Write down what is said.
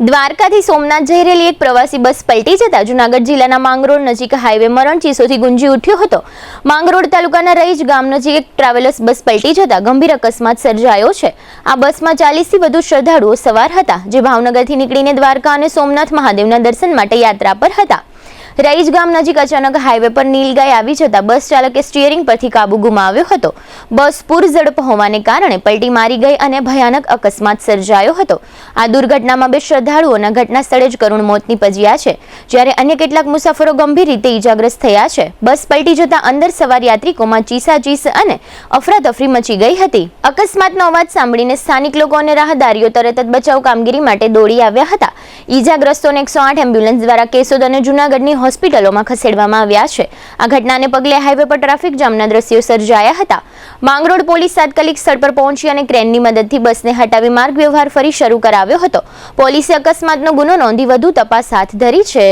દ્વારકાથી સોમનાથ જઈ રહેલી એક પ્રવાસી બસ પલટી જતા જૂનાગઢ જિલ્લાના માંગરોળ નજીક હાઈવે મરણ ચીસોથી ગુંજી ઉઠ્યો હતો। માંગરોળ તાલુકાના રઈજ ગામ નજીક એક ટ્રાવેલર્સ બસ પલટી જતા ગંભીર અકસ્માત સર્જાયો છે। આ બસમાં 40થી વધુ શ્રદ્ધાળુઓ સવાર હતા, જે ભાવનગરથી નીકળીને દ્વારકા અને સોમનાથ મહાદેવના દર્શન માટે યાત્રા પર હતા। રઈજ ગામ નજીક અચાનક હાઈવે પર નીલગાય આવી જતા બસ ચાલકે સ્ટીયરિંગ પરથી કાબુ ગુમાવ્યો હતો। બસ પૂર ઝડપ હોવાને કારણે પલટી મારી ગઈ અને ભયાનક અકસ્માત સર્જાયો હતો। આ દુર્ઘટનામાં 2 શ્રદ્ધાળુઓના ઘટના સ્થળે જ કરુણ મોત નીપજ્યા છે, જ્યારે અન્ય કેટલાક મુસાફરો ગંભીર રીતે ઈજાગ્રસ્ત થયા છે। બસ પલટી જતા અંદર સવાર યાત્રિકોમાં ચીસાચીસ અને અફરાતફરી મચી ગઈ હતી। અકસ્માતનો અવાજ સાંભળીને સ્થાનિક લોકો અને રાહદારીઓ તરત જ બચાવ કામગીરી માટે દોડી આવ્યા હતા। ઈજાગ્રસ્તોને 108 એમ્બ્યુલન્સ દ્વારા કેશોદ અને જૂનાગઢની હોસ્પિટલોમાં ખસેડવામાં આવ્યા છે। આ ઘટનાને પગલે હાઈવે પર ટ્રાફિક જામના દ્રશ્યો સર્જાયા હતા। માંગરોળ પોલીસ તાત્કાલિક સ્થળ પર પહોંચી અને ક્રેનની મદદથી બસને હટાવી માર્ગ વ્યવહાર ફરી શરૂ કરાવ્યો હતો। પોલીસે અકસ્માતનો ગુનો નોંધી વધુ તપાસ હાથ ધરી છે।